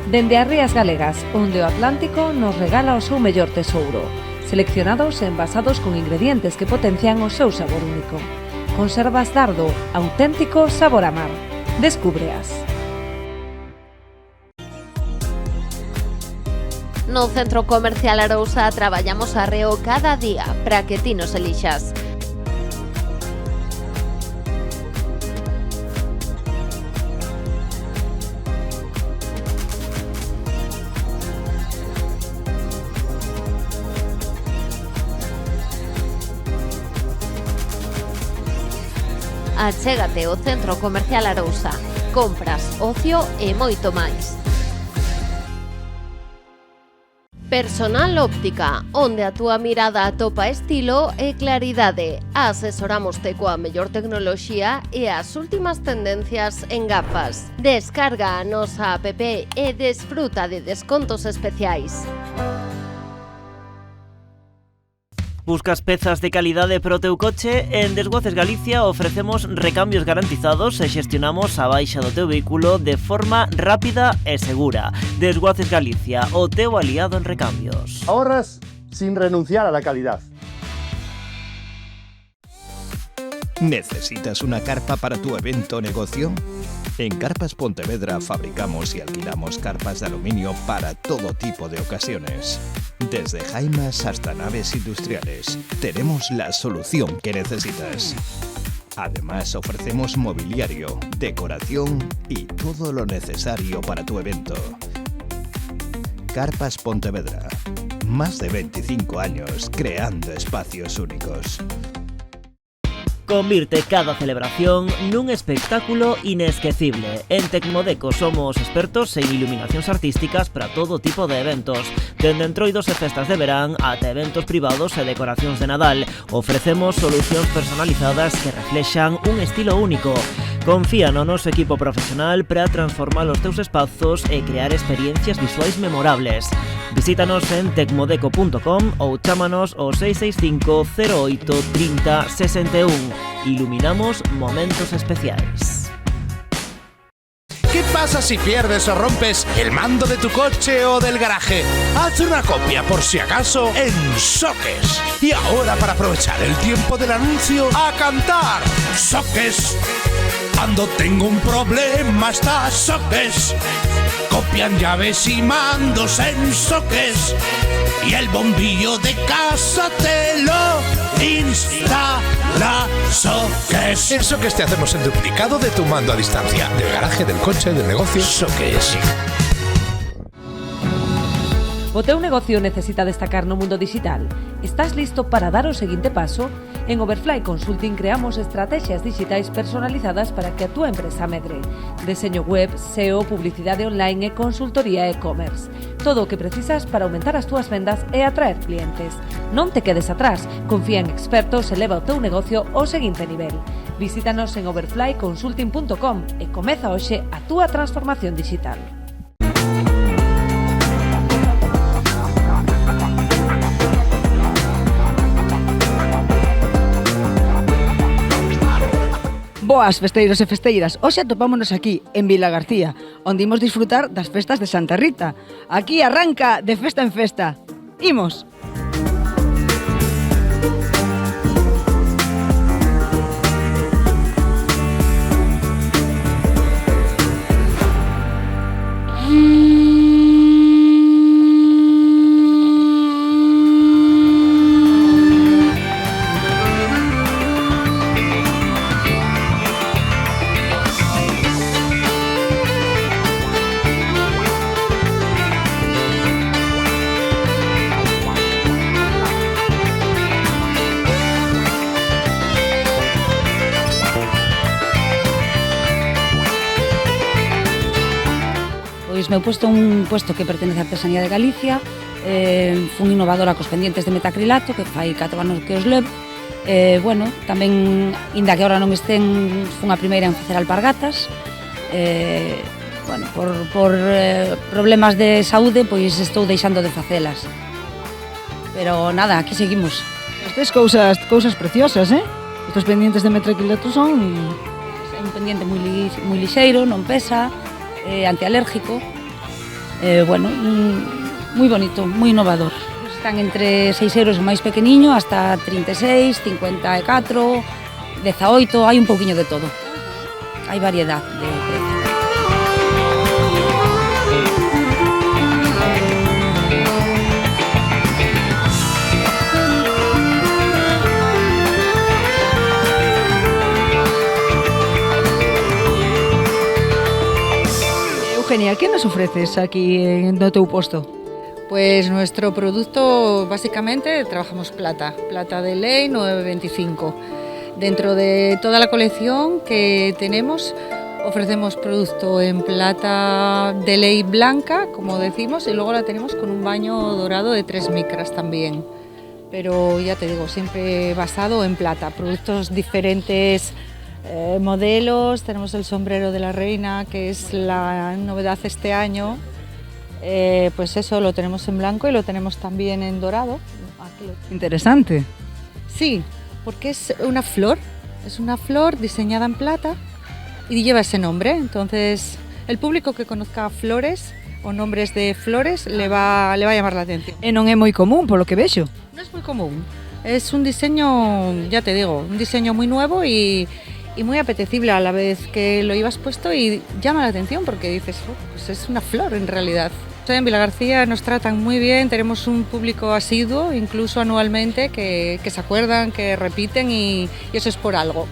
Dende as rías galegas, onde o Atlántico nos regala o seu mellor tesouro, seleccionados e envasados con ingredientes que potencian o seu sabor único. Conservas Dardo, auténtico sabor a mar. Descúbreas. No Centro Comercial Arousa traballamos arreo cada día para que ti nos elixas. Achégate ao Centro Comercial Arousa. Compras, ocio e moito máis. Personal Óptica, onde a túa mirada atopa estilo e claridade. Asesorámoste coa mellor tecnoloxía e as últimas tendencias en gafas. Descarga a nosa app e desfruta de descontos especiais. Buscas pezas de calidade para o teu coche? En Desguaces Galicia ofrecemos recambios garantizados e xestionamos a baixa do teu vehículo de forma rápida e segura. Desguaces Galicia, o teu aliado en recambios. Ahorras sin renunciar a la calidad. ¿Necesitas una carpa para tu evento o negocio? En Carpas Pontevedra fabricamos y alquilamos carpas de aluminio para todo tipo de ocasiones. Desde jaimas hasta naves industriales, tenemos la solución que necesitas. Además, ofrecemos mobiliario, decoración y todo lo necesario para tu evento. Carpas Pontevedra. Más de 25 años creando espacios únicos. Convirte cada celebración nun espectáculo inesquecible. En Tecmodeco somos expertos en iluminacións artísticas para todo tipo de eventos. Dende entroidos e festas de verán ata eventos privados e decoracións de Nadal. Ofrecemos solucións personalizadas que reflexan un estilo único. Confía no noso equipo profesional para transformar os teus espazos e crear experiencias visuais memorables. Visítanos en tecmodeco.com ou chámanos ao 665 08 30 61. Iluminamos momentos especiais. ¿Qué pasa si pierdes o rompes el mando de tu coche o del garaje? Haz una copia por si acaso en Soques. Y ahora, para aprovechar el tiempo del anuncio, ¡a cantar! Soques. Cuando tengo un problema está Soques. Copian llaves y mandos en Soques. Y el bombillo de casa te lo instala Soques. En Soques te hacemos el duplicado de tu mando a distancia. Del garaje, del coche, del negocio. Soques. O teu negocio necesita destacar no mundo digital? Estás listo para dar o seguinte paso? En Overfly Consulting creamos estrategias digitais personalizadas para que a túa empresa medre. Deseño web, SEO, publicidade online e consultoría e-commerce. Todo o que precisas para aumentar as túas vendas e atraer clientes. Non te quedes atrás, confía en expertos e leva o teu negocio ao seguinte nivel. Visítanos en overflyconsulting.com e comeza hoxe a túa transformación digital. Boas, festeiros e festeiras, hoxe atopámonos aquí, en Vila García, onde imos disfrutar das festas de Santa Rita. Aquí arranca de festa en festa. Imos! Meu posto é un posto que pertenece á Artesanía de Galicia, fun innovadora cos pendientes de metacrilato, que fai 4 anos que os levo. Bueno, tamén, inda que agora non estén, fun a primeira en facer alpargatas. Bueno, por problemas de saúde, pois estou deixando de facelas. Pero nada, aquí seguimos. Estes cousas preciosas, Estos pendientes de metacrilato son... É un pendiente moi lixeiro, non pesa, antialérgico. Bueno, moi bonito, moi innovador. Están entre 6 euros o máis pequeniño hasta 36, 54, 18, hai un pouquiño de todo. Hai variedade de precios. Eugenia, ¿qué nos ofreces aquí en teu puesto? Pues nuestro producto, básicamente, trabajamos plata de ley 925. Dentro de toda la colección que tenemos, ofrecemos producto en plata de ley blanca, como decimos, y luego la tenemos con un baño dorado de 3 micras también. Pero ya te digo, siempre basado en plata, productos diferentes, modelos. Tenemos el sombrero de la reina, que es la novedad este año. Pues eso, lo tenemos en blanco y lo tenemos también en dorado. Interesante. Sí, porque es una flor diseñada en plata y lleva ese nombre. Entonces, el público que conozca flores o nombres de flores le va a llamar la atención. E non é moi común, polo que vexo. No es muy común. Es un diseño, ya te digo, un diseño muy nuevo y muy apetecible a la vez que lo llevas puesto y llama la atención porque dices, pues es una flor en realidad. En Vilagarcía nos tratan muy bien, tenemos un público asiduo, incluso anualmente, que se acuerdan, que repiten y eso es por algo.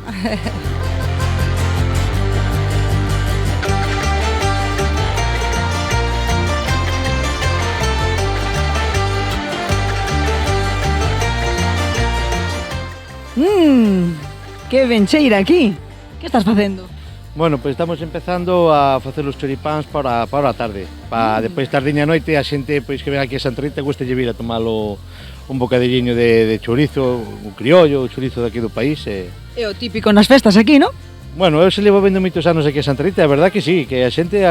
Que ben cheira aquí. Que estás facendo? Bueno, pues estamos empezando a facer os choripáns para a tarde. Para despois tardiña noite a xente pois que ven aquí a Santarrita gusta de vir a tomalo un bocadilliño de chorizo, un criollo, o chorizo daqui do país. É o típico nas festas aquí, non? Bueno, eu se levo vendo moitos anos aquí a Santarrita, a verdad que sí, que a xente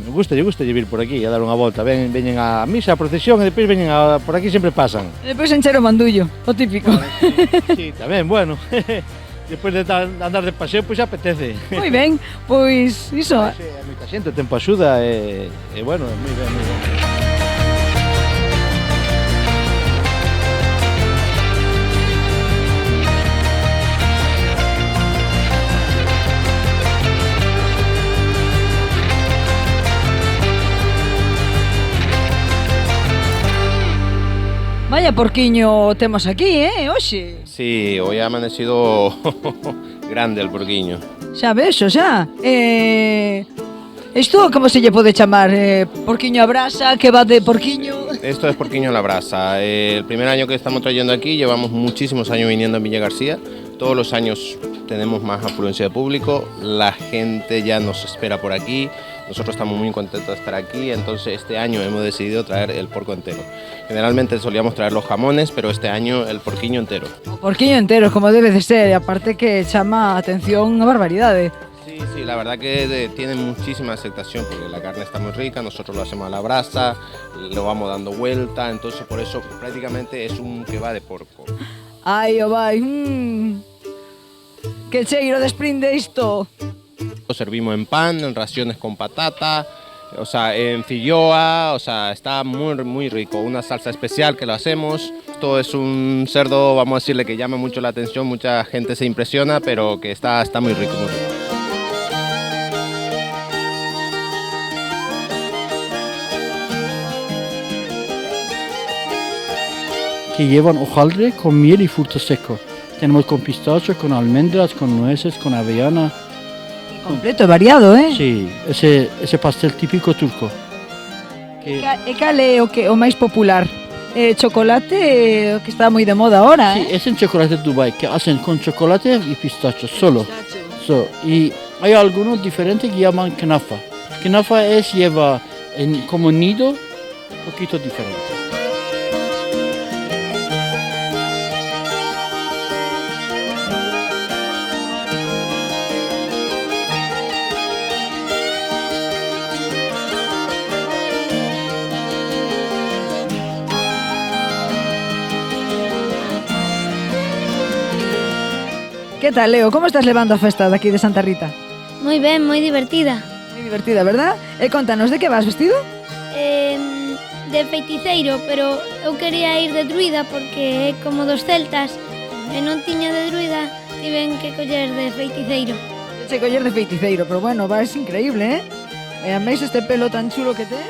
gusta de vir por aquí a dar unha volta. Veñen a misa, a procesión e depois veñen por aquí sempre pasan. E depois encher o mandullo, o típico. Sí, tamén, bueno. Despois de andar de paseo, pois apetece. Moi ben, pois iso. A moita xente, o tempo axuda e bueno, moi ben, moi ben. Vaya porquiño temos aquí, hoxe. Sí, hoy ha amanecido grande el porquiño. Xa vexo, xa. Isto como se lle pode chamar? Porquiño a brasa, que va de porquiño? Esto es porquiño a la brasa. El primer año que estamos trayendo aquí, llevamos muchísimos años viniendo a Villa García. Todos los años tenemos más afluencia de público, la gente ya nos espera por aquí. Nosotros estamos muy contentos de estar aquí, entonces este año hemos decidido traer el porco entero. Generalmente solíamos traer los jamones, pero este año el porquiño entero. O porquiño entero, como debe de ser, e aparte que chama a atención a barbaridade. Sí, la verdad que tiene muchísima aceptación porque la carne está muy rica, nosotros lo hacemos a la brasa, lo vamos dando vuelta, entonces por eso prácticamente es un kebab de porco. Ai, o vai, que cheiro desprinde isto. Lo servimos en pan, en raciones con patata, o sea, en filloa, o sea, está muy rico. Una salsa especial que lo hacemos. Esto es un cerdo, vamos a decirle, que llama mucho la atención, mucha gente se impresiona, pero que está muy rico, muy rico. Que llevan hojaldre con miel y fruto seco. Tenemos con pistacho, con almendras, con nueces, con avellana. Completo, variado, Sí, ese pastel típico turco. E cal é o máis popular? Chocolate, que está moi de moda ahora, Sí, es en chocolate Dubai, que hacen con chocolate y pistacho, solo. Y hay algunos diferentes que llaman knafa. Knafa lleva como nido, un poquito diferente. Que tal, Leo? Como estás levando a festa daqui de Santa Rita? Moi ben, moi divertida. Moi divertida, verdad? E contanos, de que vas vestido? de feiticeiro, pero eu quería ir de druida porque é como dos celtas e non tiña de druida, tiven que coller de feiticeiro. Che coller de feiticeiro, pero bueno, es increíble, E a máis este pelo tan chulo que tes.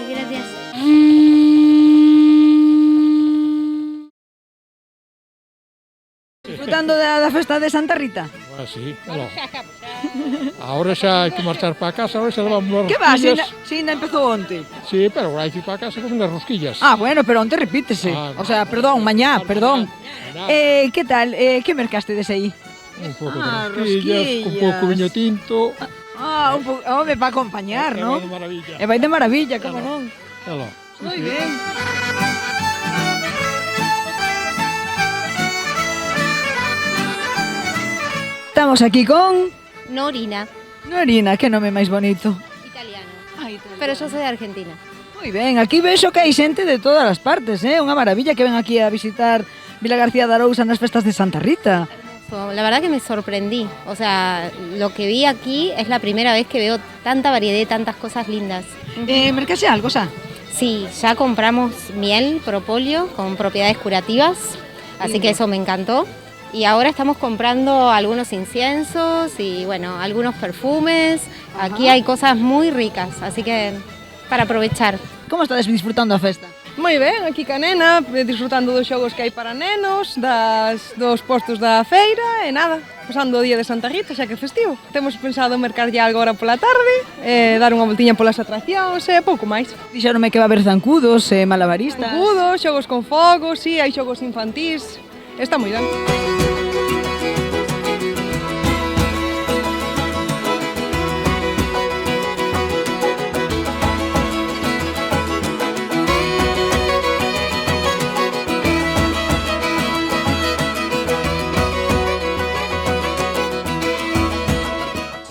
Gracias. Disfrutando da festa de Santa Rita. Sí, ahora xa hai que marchar para casa, ahora xa levamos as Que vas? rosquillas. Si ainda empezou onte. Sí, pero agora hai que ir para casa con as rosquillas. Bueno, pero onte repítese. O sea, perdón, mañá, perdón. Que tal? Que mercastedes aí? Un pouco de rosquillas, con pouco viño tinto. Un pouco, home, para acompañar, non? Vai de maravilla. E vai de maravilla, como non? Claro. Moi ben. Estamos aquí con Norina. Norina, que nome máis bonito. Italiano. Pero yo soy de Argentina. Moi ben, aquí vexo que hai xente de todas as partes, Unha maravilla que ven aquí a visitar Vila García de Arousa nas festas de Santa Rita. La verdad que me sorprendí. O sea, lo que vi aquí es la primera vez que veo tanta variedad y tantas cosas lindas. ¿Mercase algo, Sa? Sí, ya compramos miel, propóleo, con propiedades curativas, así que eso me encantó. Y ahora estamos comprando algunos inciensos y bueno, algunos perfumes. Aquí hay cosas muy ricas, así que para aprovechar. Como estades disfrutando a festa? Moi ben, aquí ca nena, disfrutando dos xogos que hai para nenos, dos postos da feira e nada, pasando o día de Santa Rita, xa que é festivo. Temos pensado mercarlle algo agora pola tarde, dar unha voltiña polas atraccións e pouco máis. Dixéronme que va haber zancudos e malabaristas. Zancudos, xogos con fogos, sí, hai xogos infantís, está moi ben.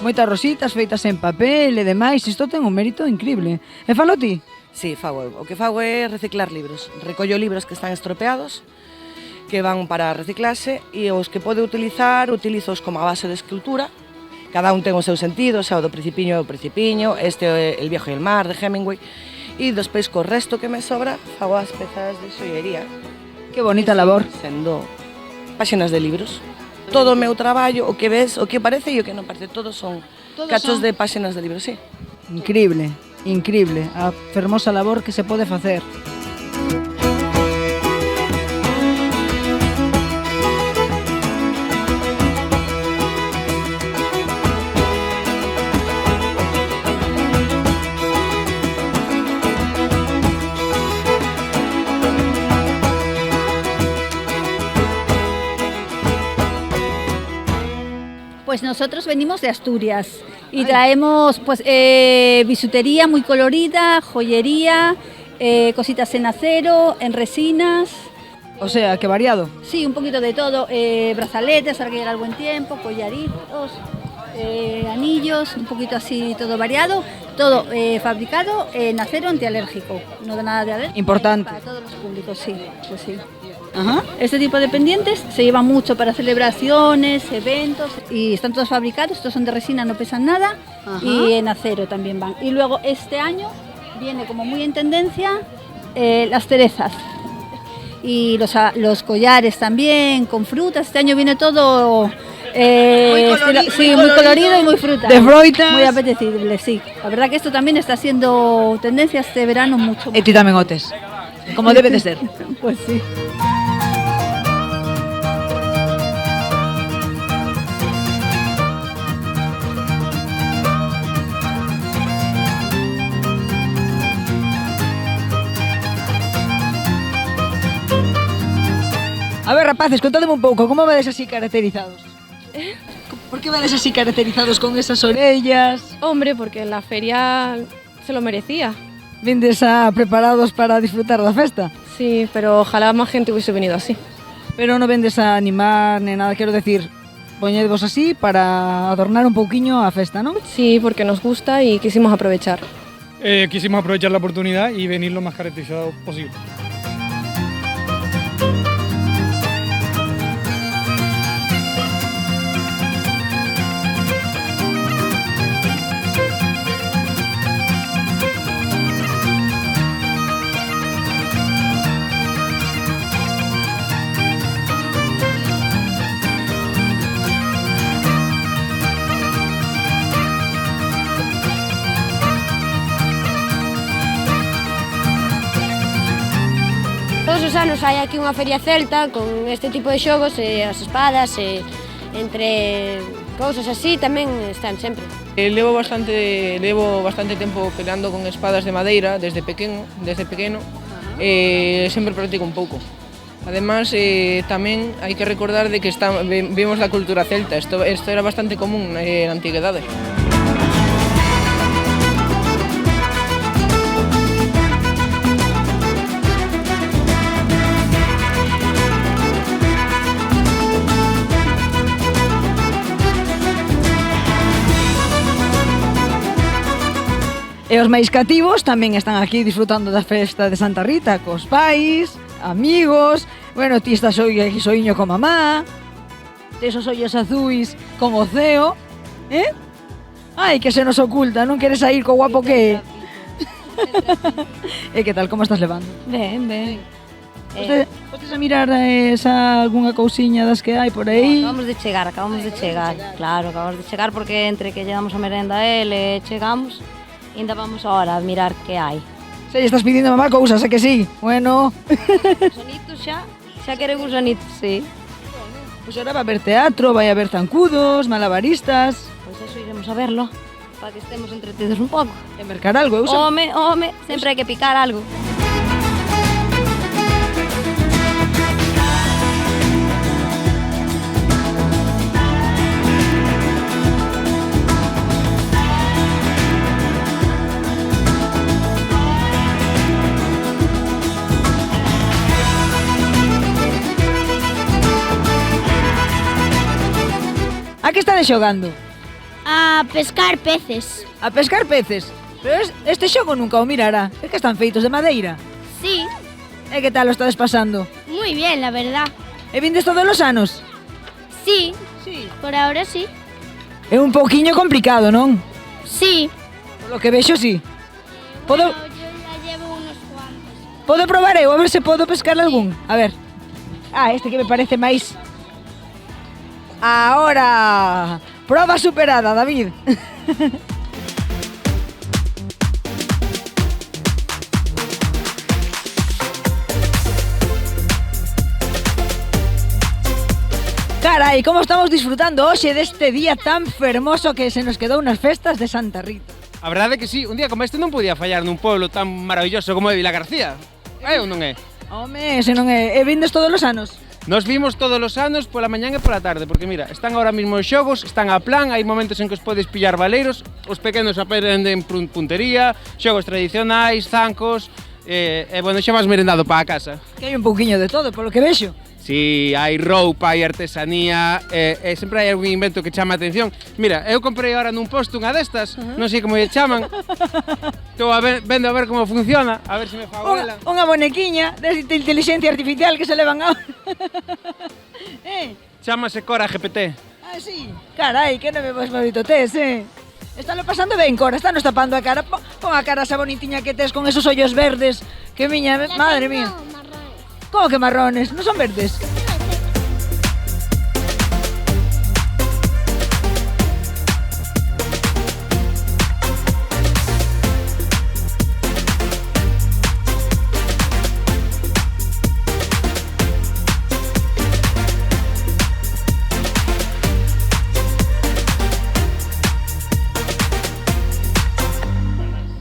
Moitas rositas feitas en papel e demais, isto ten un mérito increíble. E falo ti? Sí, fago eu. O que fago é reciclar libros. Recollo libros que están estropeados, que van para reciclase, e os que pode utilizar, utilizoos como a base de escultura. Cada un ten o seu sentido, xa o do Principiño é o Principiño, este é El viejo e el mar, de Hemingway, e despois co resto que me sobra, fago as pezas de xoiería. Que bonita labor. Sendo páxinas de libros. Todo o meu traballo, o que ves, o que parece e o que non parece, todos son cachos de páxinas de libros, sí. Increíble, increíble, a fermosa labor que se pode facer. Pues nosotros venimos de Asturias y traemos pues bisutería muy colorida, joyería, cositas en acero, en resinas. O sea, que variado. Sí, un poquito de todo, brazaletes, ahora que llega el buen tiempo, collaritos, anillos, un poquito así todo variado, todo fabricado en acero antialérgico, no da nada de alérgico. Importante. Para todos los públicos, sí, pues sí. Ajá. Este tipo de pendientes se llevan mucho para celebraciones, eventos y están todos fabricados, estos son de resina, no pesan nada. Ajá. Y en acero también van. Y luego este año viene como muy en tendencia las cerezas y los collares también con frutas. Este año viene todo muy colorido y muy fruta. De frutas. Muy apetecible, sí. La verdad que esto también está siendo tendencia este verano mucho. E ti tamén o tes, como debe de ser. Pues sí. A ver, rapaces, contademe un pouco, como vades así caracterizados? Por que vades así caracterizados con esas orellas? Hombre, porque la feria se lo merecía. Vindes preparados para disfrutar da festa? Sí, pero ojalá más gente hubiese venido así. Pero non vendes a animar, ni nada, quero decir, poñedvos así para adornar un pouquiño a festa, non? Sí, porque nos gusta y quisimos aprovechar. Quisimos aprovechar la oportunidad y venir lo más caracterizado posible. os anos hai aquí unha feria celta con este tipo de xogos, as espadas, entre cousas así, tamén están sempre. Levo bastante tempo peleando con espadas de madeira desde pequeno, sempre practico un pouco. Además, tamén hai que recordar de que vimos da cultura celta, isto era bastante común na antigüedade. E os máis cativos tamén están aquí disfrutando da festa de Santa Rita cos pais, amigos. Bueno, ti estás hoxe aquí soiño con mamá. Tes os ollos azuis con o ceo. Ai, que se nos oculta, non queres sair co guapo que é. E que tal, como estás levando? Ben, ben. Podes a mirar algunha cousiña das que hai por aí? Acabamos de chegar, claro, acabamos de chegar porque entre que lle damos a merenda a ele e chegamos, ainda vamos ahora a mirar que hai. Se lle estás pedindo a mamá cousas, é que sí? Bueno. Gusanitos xa quere gusanitos, sí. Pois ahora vai haber teatro, vai haber zancudos, malabaristas. Pois eso iremos a verlo, para que estemos entretidos un pouco. E mercar algo, eu sei. Home, sempre hai que picar algo. A que estades xogando? A pescar peces. A pescar peces? Pero este xogo nunca o mirará. É que están feitos de madeira. Sí. E que tal o estades pasando? Muy bien, la verdad. E vindes todos os anos? Sí. Por ahora sí. É un pouquiño complicado, non? Sí. Por lo que vexo, sí. Bueno, yo ya llevo unos cuantos. Podo probar eu, a ver se podo pescar algún. A ver. Este que me parece máis... Ahora, prueba superada, David. Carai, como estamos disfrutando hoxe deste día tan fermoso que se nos quedou nas festas de Santa Rita. A verdade é que sí, un día como este non podía fallar nun pueblo tan maravilloso como de Vilagarcía. É ou non é? Home, se non é. E vindes todos os anos? Nos vimos todos os anos pola mañán e pola tarde, porque mira, están ahora mismo os xogos, están a plan, hai momentos en que os podes pillar valeiros, os pequenos aprenden puntería, xogos tradicionais, zancos, bueno, xa vas merendado para a casa. Que hai un pouquiño de todo, polo que vexo. Si, hai roupa, hai artesanía, e sempre hai algún invento que chama a atención. Mira, eu comprei ahora nun posto unha destas, non sei como lle chaman. Estou vendo a ver como funciona, a ver se me fago ela. Unha bonequiña de inteligencia artificial que se levan ahora. Chámase Cora GPT. Ah, sí? Carai, que nome vos bonito tes, Estalo pasando ben, Cora, estános tapando a cara. Pon a cara esa bonitiña que tes con esos ollos verdes. Que miña, madre mía. Como que marrones? Non son verdes?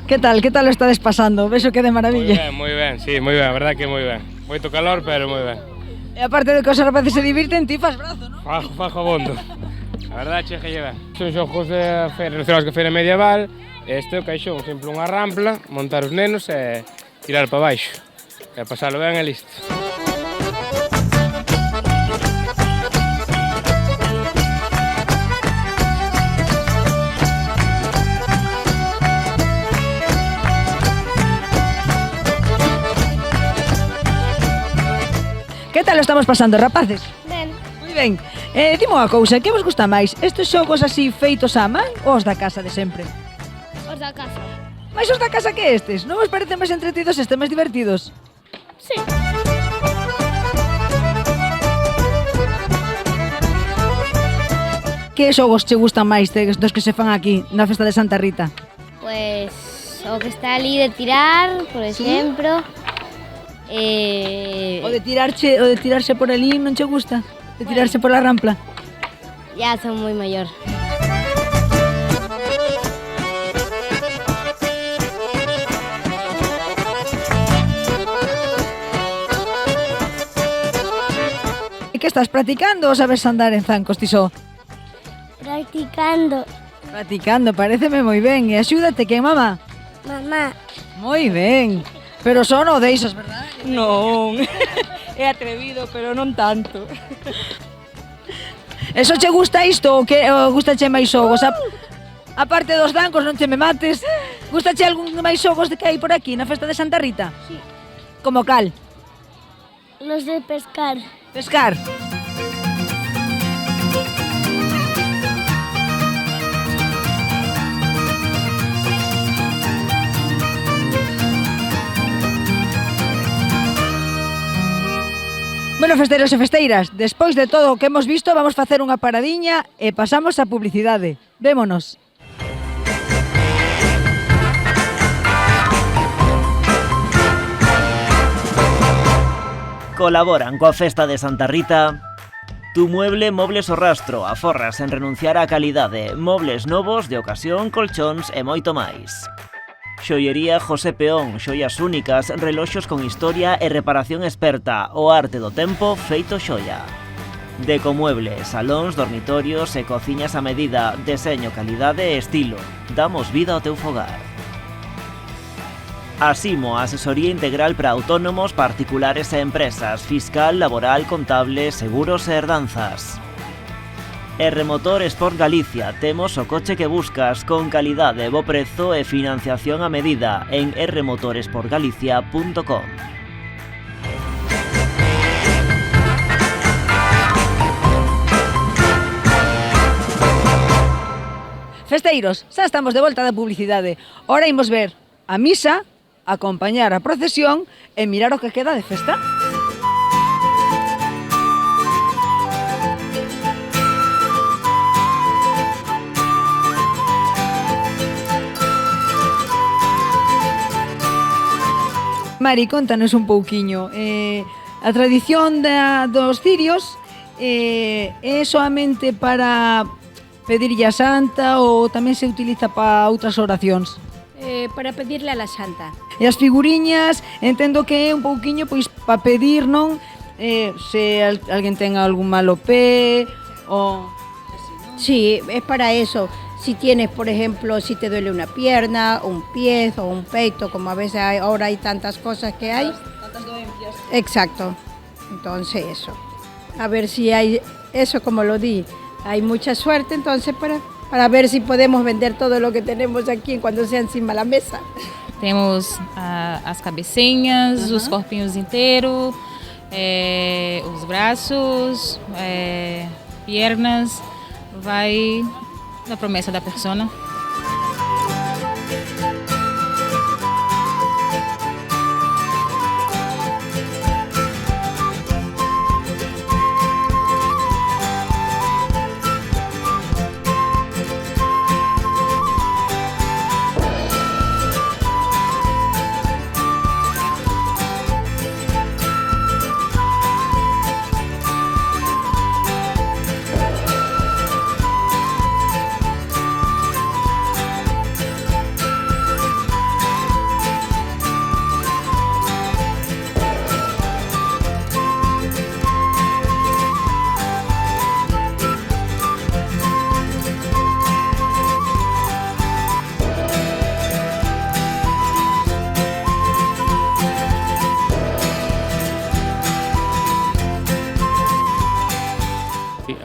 Que tal lo estades pasando? Vexo que de maravilla. Moi ben, sí, moi ben, a verdad que moi ben. Moito calor, pero moi ben. E aparte de que os rapaces se divirten, ti fas brazo, non? Fajo abondo. A verdade che que lle ben. Son xogos de feira, relacionados con feira medieval. Este é o caixón, sempre unha rampla, montar os nenos e tirar para baixo. E pasalo ben e listo. Que tal lo estamos pasando, rapaces? Ben. Moi ben. Dime unha cousa, que vos gusta máis? Estes xogos así feitos á man ou os da casa de sempre? Os da casa. Mais os da casa que estes? Non vos parecen máis entretidos estes, máis divertidos? Sí. Que xogos che gustan máis dos que se fan aquí na festa de Santa Rita? Pues o que está ali de tirar, por exemplo. O de tirarse por ali non che gusta? De tirarse por la rampla? Ya son muy mayor. E que estás practicando ou sabes andar en zancos, Tisó? Practicando. Practicando, paréceme moi ben. E axúdate, que mamá? Mamá. Moi ben. Pero só non o deixas, verdad? Non, é atrevido, pero non tanto. Eso che gusta isto ou que gustache máis xogos? A parte dos zancos, non che me mates. Gustache algún máis xogos que hai por aquí na festa de Santa Rita? Sí. Como cal? Los de pescar. Pescar. Bueno, festeiros e festeiras, despois de todo o que hemos visto, vamos facer unha paradiña e pasamos a publicidade. Vémonos. Colaboran coa festa de Santa Rita Tu Mueble Mobles o Rastro, aforras en renunciar á calidade, mobles novos de ocasión, colchóns e moito máis. Xoiería José Peón, xoias únicas, reloxos con historia e reparación experta, o arte do tempo feito xoia. Decomueble, salóns, dormitorios e cociñas a medida, deseño, calidade e estilo. Damos vida ao teu fogar. Asimo, asesoría integral para autónomos, particulares e empresas, fiscal, laboral, contable, seguros e herdanzas. R-Motor Sport Galicia, temos o coche que buscas con calidade, bo prezo e financiación a medida en rmotoresportgalicia.com. Festeiros, xa estamos de volta da publicidade. Ora imos ver a misa, acompañar a procesión e mirar o que queda de festa. Mari, contanos un pouquiño. A tradición dos cirios é soamente para pedirlle a Santa ou tamén se utiliza para outras oracións? Para pedirle a la Santa. E as figuriñas, entendo que é un pouquiño pois para pedir, non? Se alguén ten algún malo pé ou... Sí, es para eso. Si tienes, por ejemplo, si te duele una pierna, un pie o un peito, como a veces ahora hay tantas cosas que hay. Tantas dolencias. Exacto. Entonces eso. A ver si hay eso, como lo di. Hay mucha suerte, entonces para ver si podemos vender todo lo que tenemos aquí cuando sea encima da mesa. Temos as cabecinhas, os corpinhos inteiros, os braços, pernas, vai da promessa da persona.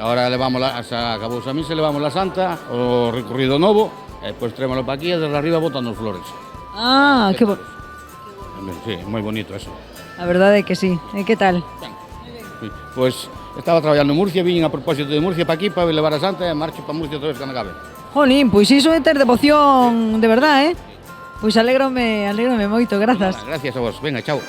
Ahora levamos acabou a misa, levamos la Santa, o recorrido novo, e despois traémoslo para aquí e desde arriba botando as flores. Ah, que Sí, moi bonito eso. A verdade é que sí. E que tal? Sí. Pois estaba traballando en Murcia, viñen a propósito de Murcia para aquí para levar a Santa e marcho para Murcia outra vez cando acabe. Jolín, pois iso é ter devoción de verdade, Pois alégrome moito, grazas. Gracias a vos, venga, chao.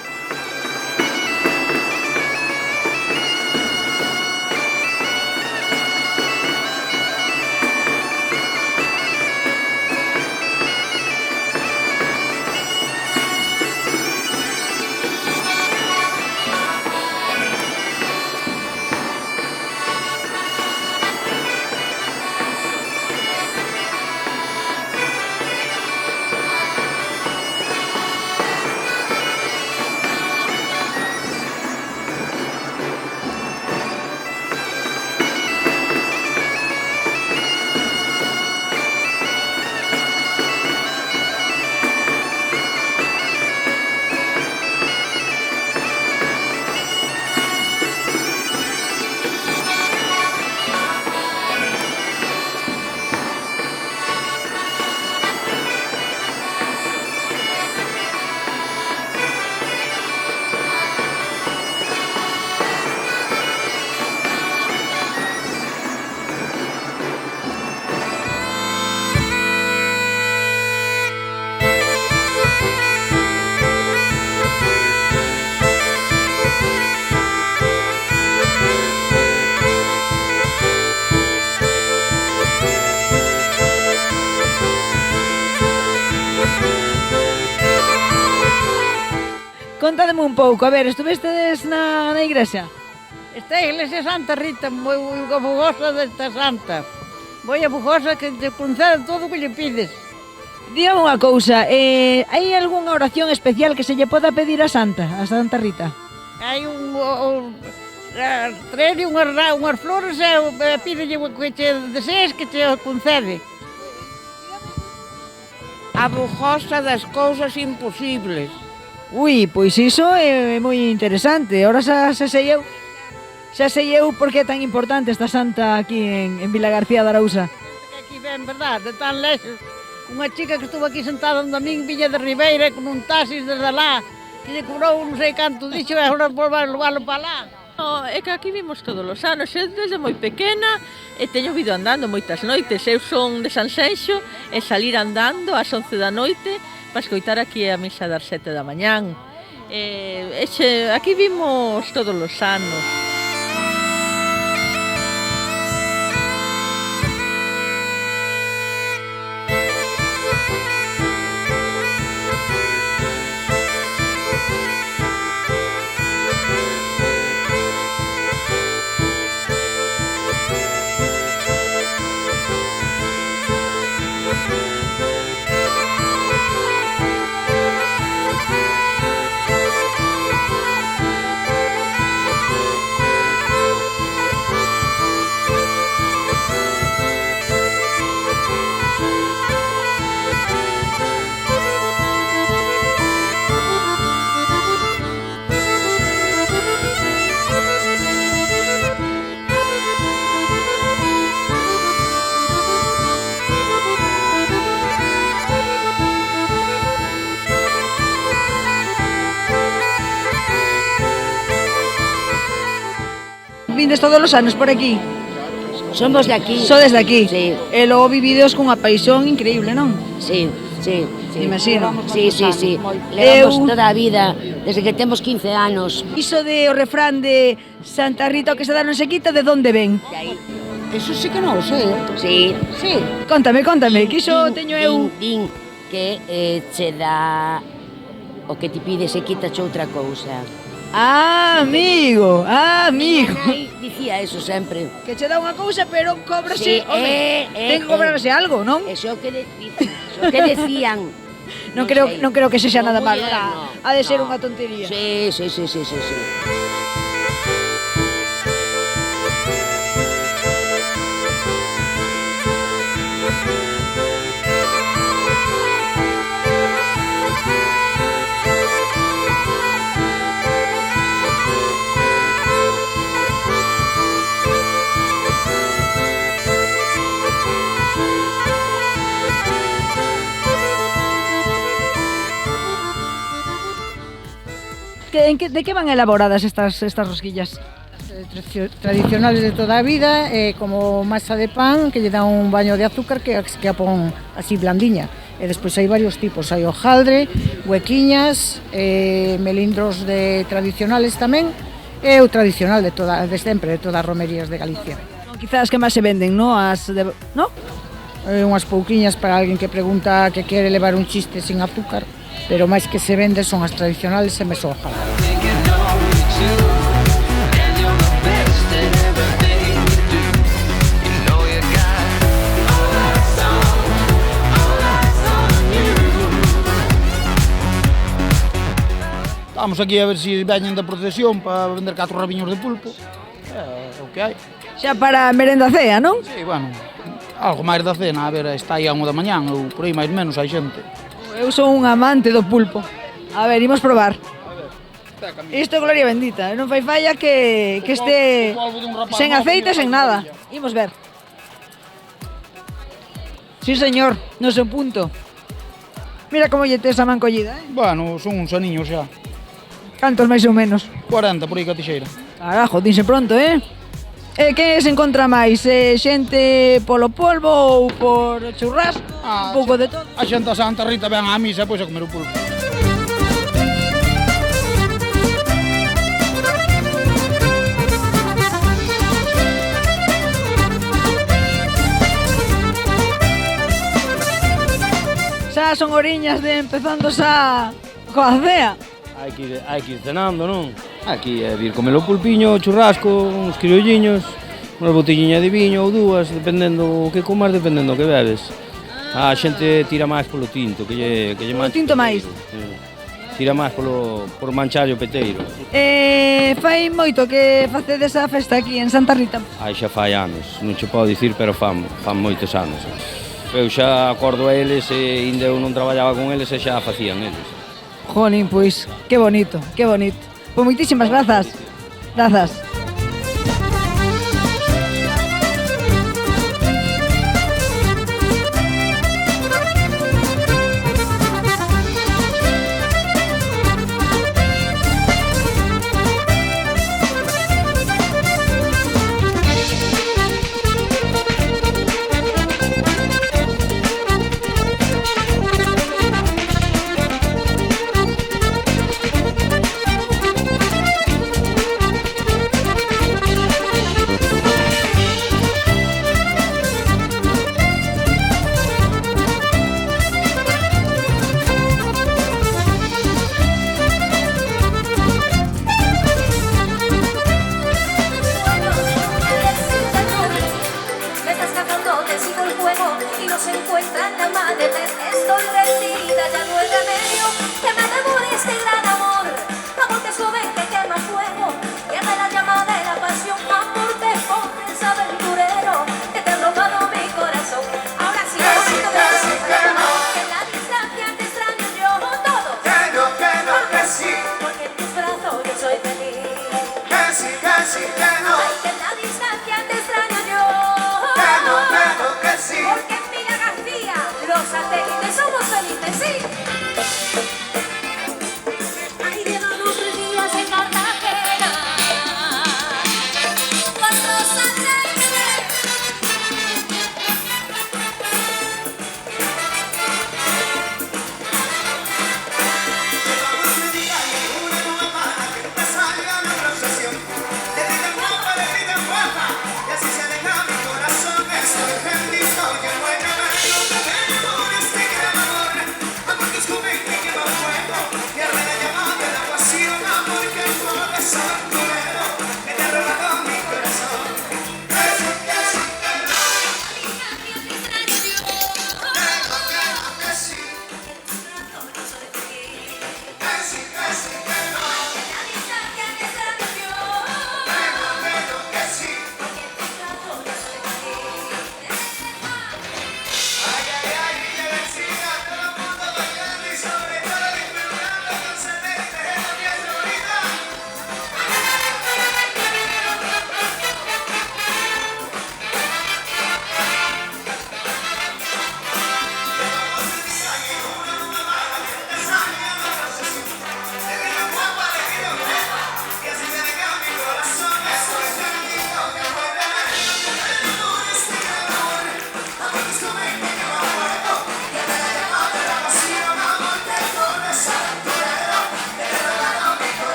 Contademe un pouco, a ver, estuvestedes na igrexa? Esta iglesia Santa Rita, moi bugosa desta santa. Moi bugosa que te concede todo o que lle pides. Dígame unha cousa, hai algunha oración especial que se lle poda pedir a Santa Rita? Hai traerlle unhas flores e pídelle o que te desees que te concede. A bugosa das cousas imposibles. Ui, pois iso é moi interesante. Ahora xa sei eu por que é tan importante esta santa aquí en Vilagarcía de Arousa. Aquí ven, verdad, de tan lexos. Unha chica que estuvo aquí sentada un domingo, viña de Ribeira, con un taxis desde lá, que lle cobrou non sei canto dixo, e agora volver a levarlo para lá. No, é que aquí vimos todos os anos, eu desde moi pequena e teño vido andando moitas noites. Eu son de Sanxenxo e salir andando ás 11 da noite para escoitar aquí a misa das 7 da mañán. Aquí vimos todos os anos. Vindes todos os anos por aquí? Somos de aquí. Sodes de aquí? Sí. E logo vividos cunha paixón increíble, non? Sí. Imagino. Sí. Levamos toda a vida, desde que temos 15 anos. Iso de o refrán de Santa Rita o que se dá non se quita, de onde ven? De aí. Eso sí que non o sei. Sí. Contame, que iso teño eu... Din que che dá o que ti pides e quítache outra cousa. Amigo. Ai, dicía eso sempre. Que che dá unha cousa, pero Sí, cóbrase, ten que cobrarse algo, non? Eso é o que decían. Non creo que sexa nada malo. Ha de ser unha tontería. Sí. De que van elaboradas estas rosquillas? Tradicionales de toda a vida, como masa de pan que lle dá un baño de azúcar que a pon así blandiña. E despois hai varios tipos, hai hojaldre, huequiñas, melindros tradicionales tamén, e o tradicional de sempre, de todas as romerías de Galicia. Quizás que máis se venden, non? Non? Unhas pouquiñas para alguén que pregunta que quere levar un chiste sin azúcar, pero máis que se vende son as tradicionales e meso hojaldre. Estamos aquí a ver se veñen da procesión para vender 4 rabiños de pulpo. É o que hai. Xa para merenda cea, non? Sí, bueno, algo máis da cena, a ver, está aí a 1 da mañán, ou por aí máis menos hai xente. Eu son un amante do pulpo. A ver, imos probar. Isto é gloria bendita, non fai falla que este sen aceite, sen nada. Imos ver. Sí, señor, no seu punto. Mira como lle tes a man collida, Bueno, son uns aniños xa. Cantos máis ou menos? 40 por aí ca tixeira. Carajo, dinse pronto, que se encontra máis? Xente polo polvo ou por churrasco? Un pouco de todo. A xente a Santa Rita ven á misa e pois a comer o pulpo. Xa son oriñas de empezando xa coa cea. hai que ir cenando, non? Aquí é vir comer o pulpiño, o churrasco, uns criolliños, unha botelliña de viño ou dúas, dependendo o que comas, dependendo o que bebes. A xente tira máis polo tinto, que lle mancha. O tinto máis? Tira máis por manchar o peteiro. Fai moito que facedes a festa aquí en Santa Rita? Ai, xa fai anos, non che podo dicir, pero fan moitos anos. Eu xa acordo a eles e ainda eu non traballaba con eles e xa facían eles. Jolín, pois, que bonito, que bonito. Pois moitísimas grazas. Grazas.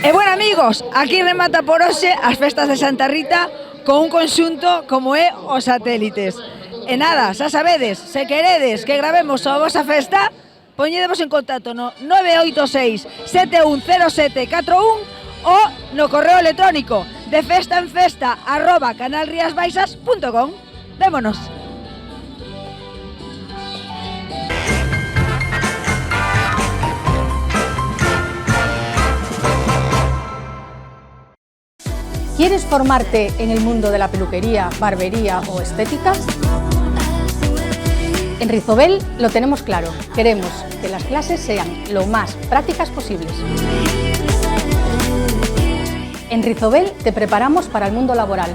E bueno, amigos, aquí remata por hoxe as festas de Santa Rita con un conxunto como é os Satélites. E nada, xa sabedes, se queredes que gravemos a vosa festa, poñedevos en contacto no 986 710741 ou no correo electrónico de festaenfesta@canalriasbaixas.com. Vémonos. ¿Quieres formarte en el mundo de la peluquería, barbería o estética? En Rizobel lo tenemos claro. Queremos que las clases sean lo más prácticas posibles. En Rizobel te preparamos para el mundo laboral.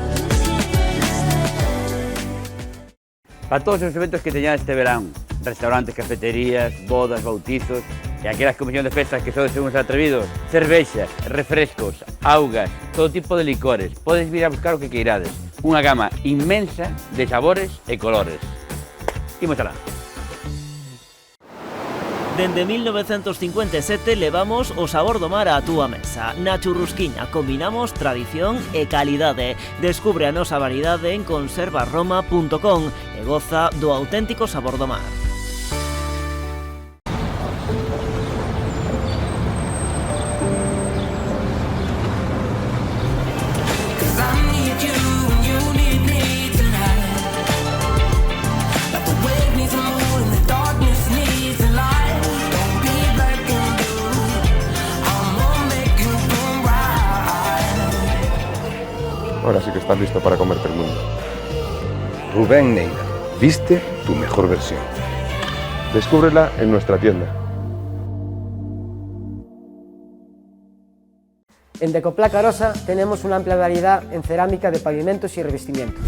Para todos os eventos que teñan este verán, restaurantes, cafeterías, bodas, bautizos e aquelas comisións de festas que sodes uns atrevidos, cervexa, refrescos, augas, todo tipo de licores. Podes vir a buscar o que queirades. Unha gama inmensa de sabores e colores. Imos alá. Dende 1957 levamos o sabor do mar á túa mesa. Na Churrusquiña combinamos tradición e calidade. Descubre a nosa variedade en conservaroma.com e goza do auténtico sabor do mar. Ahora sí que estás listo para comerte el mundo. Rubén Neira, viste tu mejor versión. Descúbrela en nuestra tienda. En Decoplaca Arosa tenemos una amplia variedad en cerámica de pavimentos y revestimientos.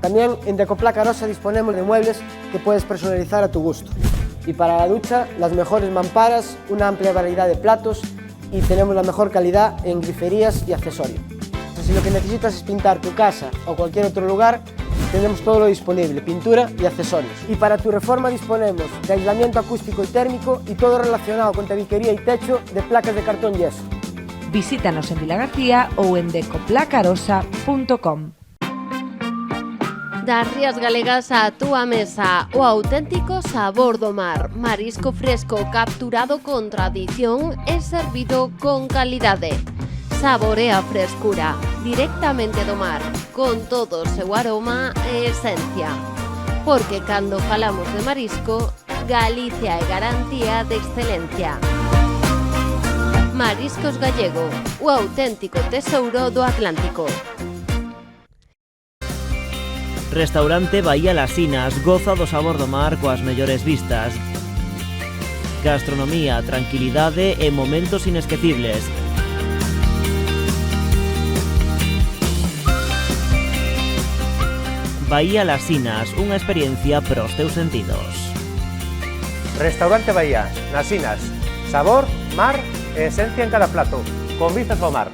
También en Decoplaca Arosa disponemos de muebles que puedes personalizar a tu gusto. Y para la ducha, las mejores mamparas, una amplia variedad de platos y tenemos la mejor calidad en griferías y accesorios. Si lo que necesitas es pintar tu casa o cualquier otro lugar, tenemos todo lo disponible, pintura y accesorios. Y para tu reforma disponemos de aislamiento acústico y térmico y todo relacionado con tabiquería y techo de placas de cartón yeso. Visítanos en Vila García ou en decoplacarosa.com. Das Rías Galegas á túa mesa, o auténtico sabor do mar. Marisco fresco capturado con tradición e servido con calidade. Saborea frescura, directamente do mar, con todo o seu aroma e esencia. Porque cando falamos de marisco, Galicia é garantía de excelencia. Mariscos Gallego, o auténtico tesouro do Atlántico. Restaurante Bahía Las Sinas, goza do sabor do mar coas mellores vistas. Gastronomía, tranquilidade e momentos inesquecibles. Bahía Las Sinas, unha experiencia para os teus sentidos. Restaurante Bahía, Las Sinas. Sabor, mar e esencia en cada plato, con vistas ao mar.